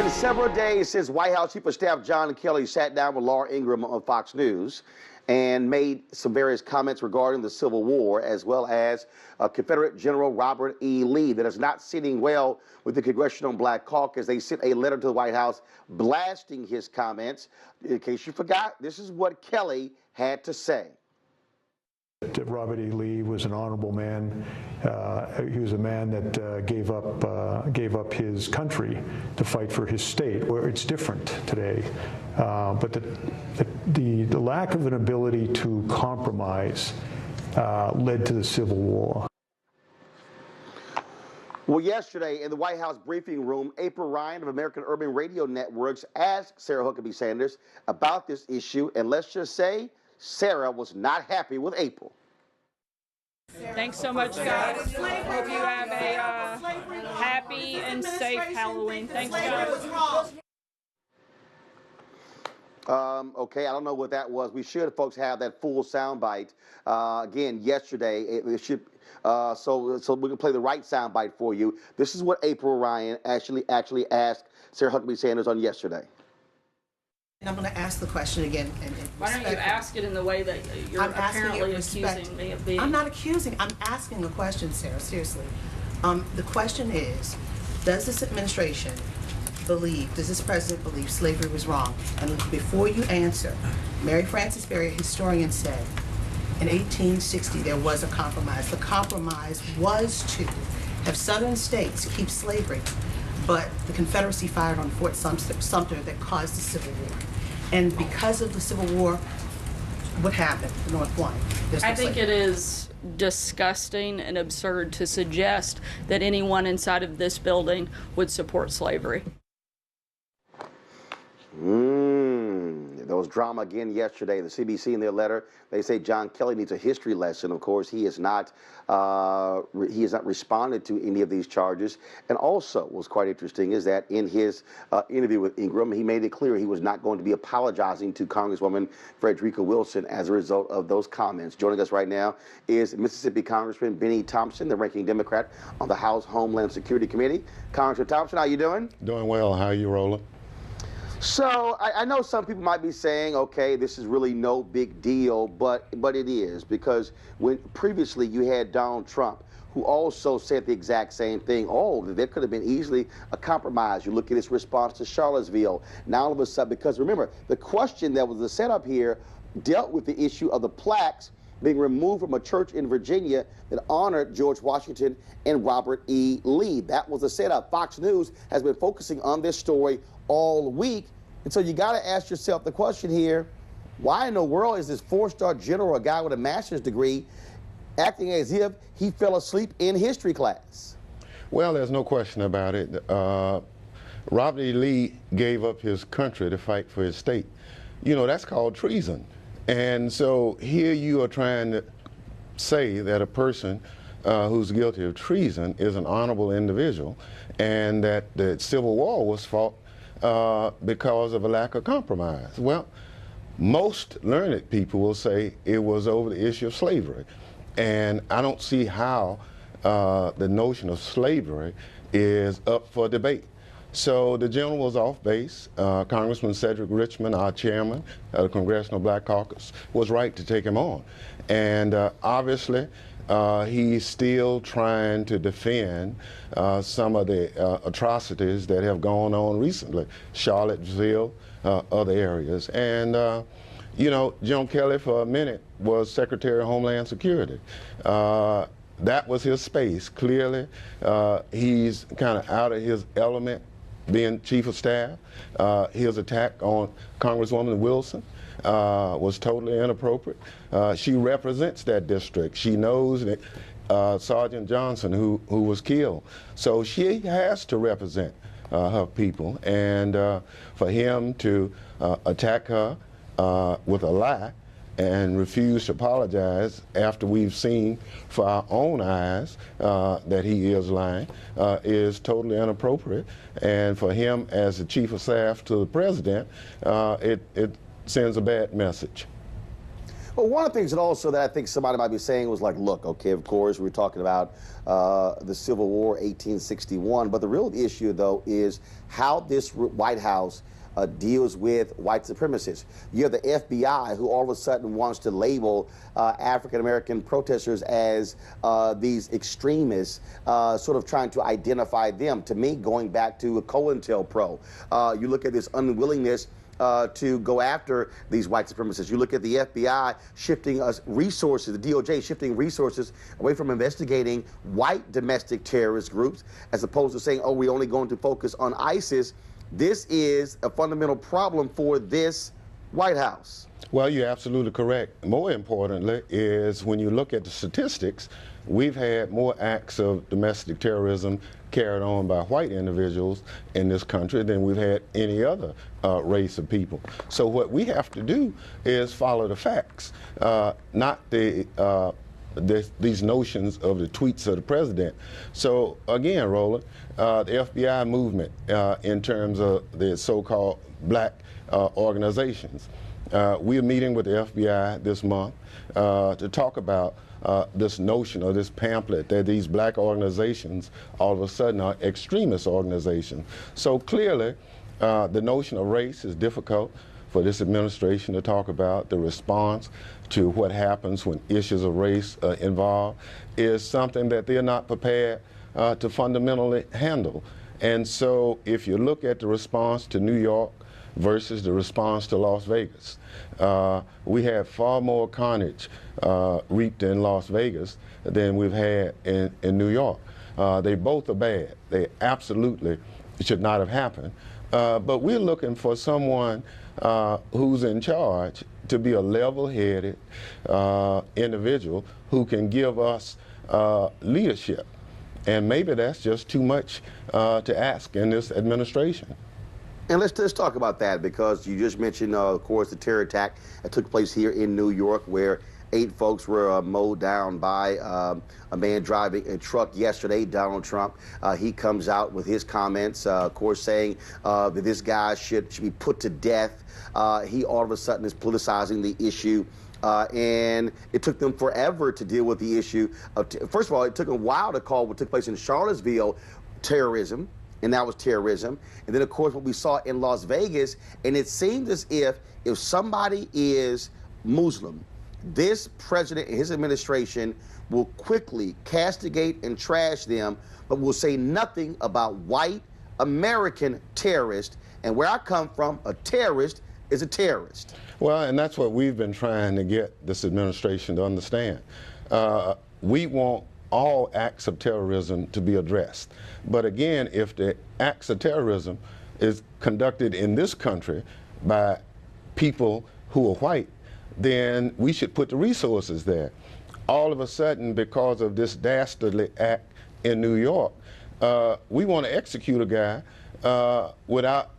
been several days since White House Chief of Staff John Kelly sat down with Laura Ingraham on Fox News and made some various comments regarding the Civil War, as well as Confederate General Robert E. Lee, that is not sitting well with the Congressional Black Caucus. They sent a letter to the White House blasting his comments. In case you forgot, this is what Kelly had to say. Robert E. Lee was an honorable man. He was a man that gave up his country to fight for his state. Where it's different today, but the lack of an ability to compromise led to the Civil War. Well, yesterday in the White House briefing room, April Ryan of American Urban Radio Networks asked Sarah Huckabee Sanders about this issue, and let's just say Sarah was not happy with April. Thanks so much, guys. Hope you have a happy and safe Halloween. Thanks, guys. Okay, I don't know what that was. We should, folks, have that full soundbite. Again, yesterday, it should, so we can play the right soundbite for you. This is what April Ryan actually asked Sarah Huckabee Sanders on yesterday. And I'm going to ask the question again. Why don't you ask it in the way that you're apparently accusing me of being? I'm not accusing. I'm asking a question, Sarah, seriously. The question is, does this administration believe, does this president believe slavery was wrong? And before you answer, Mary Frances Berry, a historian, said in 1860 there was a compromise. The compromise was to have southern states keep slavery, but the Confederacy fired on Fort Sumter that caused the Civil War. And because of the Civil War, what happened? The North won. I think it is disgusting and absurd to suggest that anyone inside of this building would support slavery. There was drama again yesterday. The CBC in their letter, they say John Kelly needs a history lesson. Of course, he has not responded to any of these charges. And also, what's quite interesting is that in his interview with Ingram, he made it clear he was not going to be apologizing to Congresswoman Frederica Wilson as a result of those comments. Joining us right now is Mississippi Congressman Benny Thompson, the ranking Democrat on the House Homeland Security Committee. Congressman Thompson, how you doing? Doing well. How are you, Roland? So I know some people might be saying, okay, this is really no big deal, but it is, because when previously you had Donald Trump, who also said the exact same thing. Oh, there could have been easily a compromise. You look at his response to Charlottesville. Now all of a sudden, because remember, the question that was the setup here dealt with the issue of the plaques being removed from a church in Virginia that honored George Washington and Robert E. Lee. That was the setup. Fox News has been focusing on this story all week. And so you got to ask yourself the question here, why in the world is this four-star general, a guy with a master's degree, acting as if he fell asleep in history class? Well, there's no question about it. Robert E. Lee gave up his country to fight for his state. You know, that's called treason. And so here you are trying to say that a person who's guilty of treason is an honorable individual, and that the Civil War was fought because of a lack of compromise. Well, most learned people will say it was over the issue of slavery. And I don't see how the notion of slavery is up for debate. So the general was off base. Congressman Cedric Richmond, our chairman of the Congressional Black Caucus, was right to take him on. And obviously, he's still trying to defend some of the atrocities that have gone on recently, Charlottesville, other areas. And, you know, John Kelly for a minute was Secretary of Homeland Security. That was his space. Clearly, he's kind of out of his element being chief of staff. His attack on Congresswoman Wilson was totally inappropriate. She represents that district. She knows that Sergeant Johnson, who was killed. So she has to represent her people. And for him to attack her with a lie and refuse to apologize after we've seen for our own eyes that he is lying is totally inappropriate. And for him as the chief of staff to the president, it sends a bad message. Well, one of the things that I think somebody might be saying was like, look, okay, of course, we're talking about the Civil War, 1861, but the real issue, though, is how this White House deals with white supremacists. You have the FBI, who all of a sudden wants to label African-American protesters as these extremists, sort of trying to identify them. To me, going back to COINTELPRO, you look at this unwillingness to go after these white supremacists. You look at the FBI shifting resources, the DOJ shifting resources away from investigating white domestic terrorist groups, as opposed to saying, oh, we're only going to focus on ISIS. This is a fundamental problem for this White House. Well, you're absolutely correct. More importantly is when you look at the statistics, we've had more acts of domestic terrorism carried on by white individuals in this country than we've had any other race of people. So what we have to do is follow the facts, not these notions of the tweets of the president. So again, Roland, the FBI movement in terms of the so-called black organizations. We are meeting with the FBI this month to talk about this notion or this pamphlet that these black organizations all of a sudden are extremist organizations. So clearly, the notion of race is difficult for this administration to talk about. The response to what happens when issues of race are involved is something that they're not prepared to fundamentally handle. And so if you look at the response to New York versus the response to Las Vegas, we had far more carnage reaped in Las Vegas than we've had in New York. They both are bad. They absolutely should not have happened. But we're looking for someone who's in charge to be a level-headed individual who can give us leadership. And maybe that's just too much to ask in this administration. And let's talk about that, because you just mentioned, of course, the terror attack that took place here in New York, where 8 folks were mowed down by a man driving a truck yesterday, Donald Trump. He comes out with his comments, of course, saying that this guy should be put to death. He all of a sudden is politicizing the issue. And it took them forever to deal with the issue of, first of all, it took a while to call what took place in Charlottesville terrorism. And that was terrorism. And then, of course, what we saw in Las Vegas, and it seemed as if somebody is Muslim, this president and his administration will quickly castigate and trash them, but will say nothing about white American terrorists. And where I come from, a terrorist is a terrorist. Well, and that's what we've been trying to get this administration to understand. We want all acts of terrorism to be addressed. But again, if the acts of terrorism is conducted in this country by people who are white, then we should put the resources there. All of a sudden, because of this dastardly act in New York, we want to execute a guy without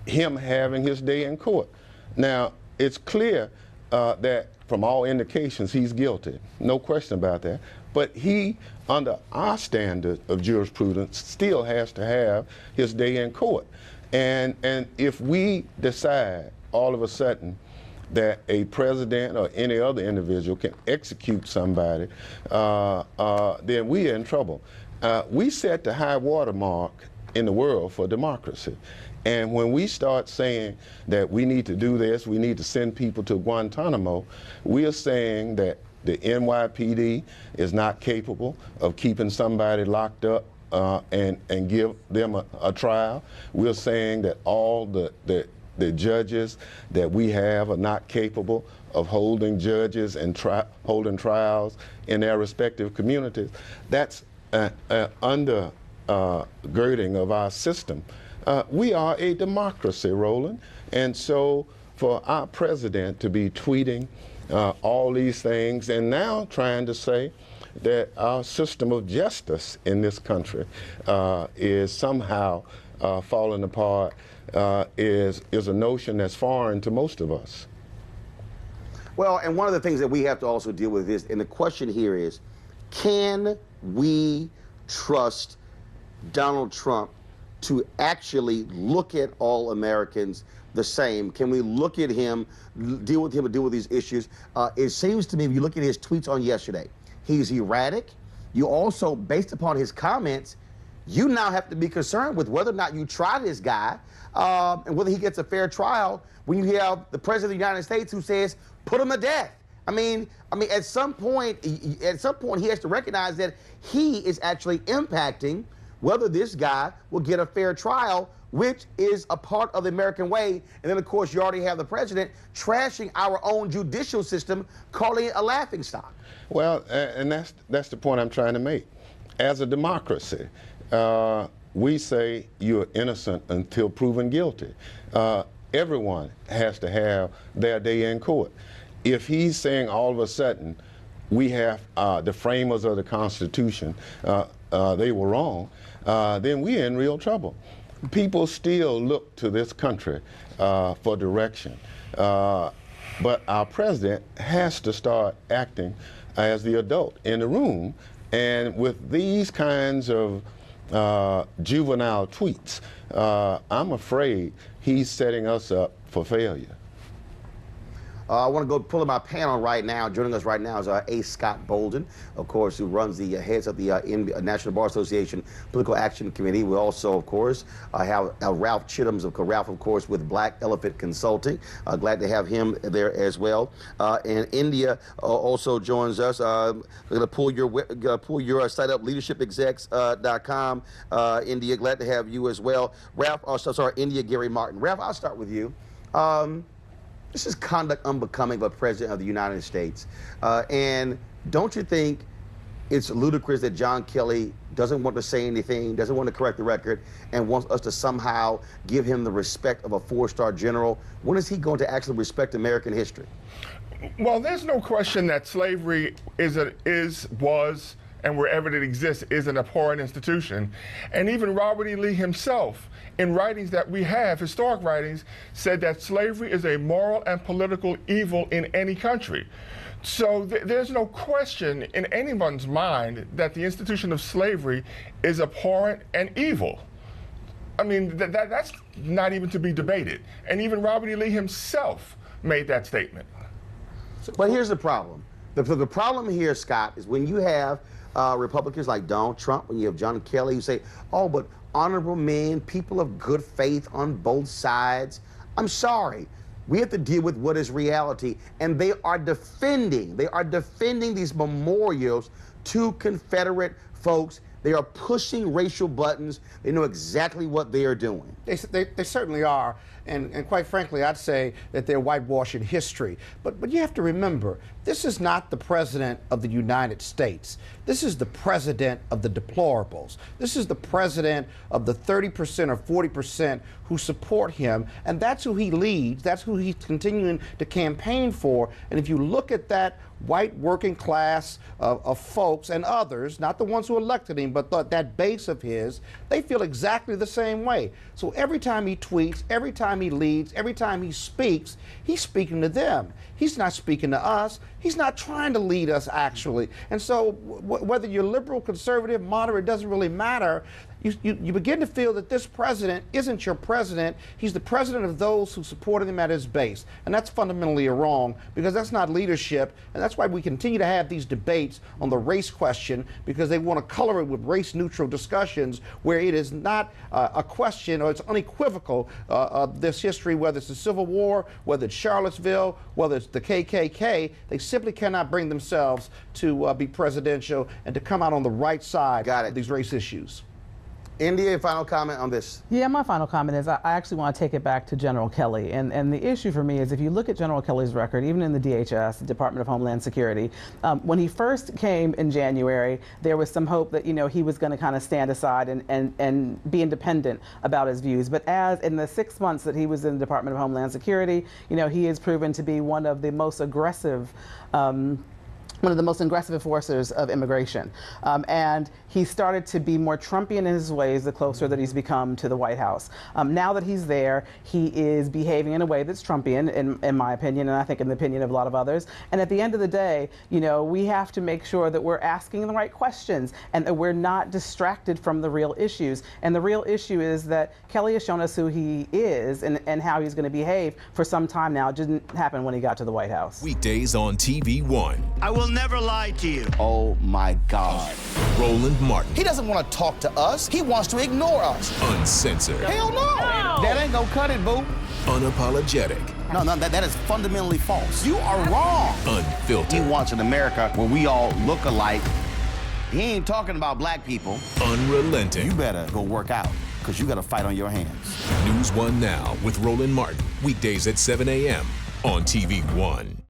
him having his day in court. Now, it's clear that from all indications he's guilty, no question about that. But he, under our standard of jurisprudence, still has to have his day in court. And if we decide all of a sudden that a president or any other individual can execute somebody, then we are in trouble. We set the high watermark in the world for democracy. And when we start saying that we need to do this, we need to send people to Guantanamo, we are saying that the NYPD is not capable of keeping somebody locked up and give them a trial. We're saying that all the judges that we have are not capable of holding judges and holding trials in their respective communities. That's undergirding of our system. We are a democracy, Roland, and so for our president to be tweeting all these things and now trying to say that our system of justice in this country is somehow falling apart is a notion that's foreign to most of us. Well, and one of the things that we have to also deal with is, and the question here is, can we trust Donald Trump to actually look at all Americans the same? Can we look at him, deal with him, and deal with these issues? It seems to me, if you look at his tweets on yesterday, he's erratic. You also, based upon his comments, you now have to be concerned with whether or not you try this guy and whether he gets a fair trial when you have the President of the United States who says, put him to death. I mean, at some point, he has to recognize that he is actually impacting whether this guy will get a fair trial, which is a part of the American way. And then, of course, you already have the president trashing our own judicial system, calling it a laughingstock. Well, and that's the point I'm trying to make. As a democracy, we say you're innocent until proven guilty. Everyone has to have their day in court. If he's saying all of a sudden we have the framers of the Constitution, they were wrong, then we're in real trouble. People still look to this country for direction. But our president has to start acting as the adult in the room. And with these kinds of juvenile tweets, I'm afraid he's setting us up for failure. I want to go pull in my panel right now. Joining us right now is A. Scott Bolden, of course, who runs the heads of the National Bar Association Political Action Committee. We also, of course, have Ralph Chittum's, Ralph, of course, with Black Elephant Consulting. Glad to have him there as well. And India also joins us. We're going to pull your site up, leadershipexecs.com. India, glad to have you as well. Ralph, India, Gary Martin. Ralph, I'll start with you. This is conduct unbecoming of a president of the United States. And don't you think it's ludicrous that John Kelly doesn't want to say anything, doesn't want to correct the record, and wants us to somehow give him the respect of a four-star general? When is he going to actually respect American history? Well, there's no question that slavery was, and wherever it exists, is an abhorrent institution. And even Robert E. Lee himself, in writings that we have, historic writings, said that slavery is a moral and political evil in any country. So there's no question in anyone's mind that the institution of slavery is abhorrent and evil. I mean, that's not even to be debated. And even Robert E. Lee himself made that statement. But here's the problem. The problem here, Scott, is when you have Republicans like Donald Trump, when you have John Kelly, who say, oh, but honorable men, people of good faith on both sides. I'm sorry. We have to deal with what is reality. And they are defending these memorials to Confederate folks. They are pushing racial buttons. They know exactly what they are doing. They certainly are. And quite frankly, I'd say that they're whitewashing history. But you have to remember, this is not the president of the United States. This is the president of the deplorables. This is the president of the 30% or 40% who support him. And that's who he leads. That's who he's continuing to campaign for. And if you look at that white working class of folks and others, not the ones who elected him, but that base of his, they feel exactly the same way. So every time he tweets, every time he leads, every time he speaks, he's speaking to them. He's not speaking to us. He's not trying to lead us, actually. And so whether you're liberal, conservative, moderate, doesn't really matter. You begin to feel that this president isn't your president. He's the president of those who supported him at his base. And that's fundamentally wrong, because that's not leadership. And that's why we continue to have these debates on the race question, because they want to color it with race-neutral discussions where it is not a question, or it's unequivocal of this history, whether it's the Civil War, whether it's Charlottesville, whether it's the KKK. They simply cannot bring themselves to be presidential and to come out on the right side of these race issues. India, final comment on this? Yeah, my final comment is I actually want to take it back to General Kelly. And the issue for me is, if you look at General Kelly's record, even in the DHS, the Department of Homeland Security, when he first came in January, there was some hope that, he was going to kind of stand aside and be independent about his views. But as in the 6 months that he was in the Department of Homeland Security, he has proven to be one of the most aggressive one of the most aggressive enforcers of immigration. And he started to be more Trumpian in his ways the closer that he's become to the White House. Now that he's there, he is behaving in a way that's Trumpian, in my opinion, and I think in the opinion of a lot of others. And at the end of the day, you know, we have to make sure that we're asking the right questions and that we're not distracted from the real issues. And the real issue is that Kelly has shown us who he is and how he's going to behave for some time now. It didn't happen when he got to the White House. Weekdays on TV One. I will never lie to you. Oh my God. Roland Martin. He doesn't want to talk to us. He wants to ignore us. Uncensored. Hell no. That ain't gonna cut it, boo. Unapologetic. No, that is fundamentally false. You are wrong. He Unfiltered. wants an America where we all look alike. He ain't talking about black people. Unrelenting. You better go work out, because you got a fight on your hands. NewsOne Now with Roland Martin. Weekdays at 7 a.m. on TV One.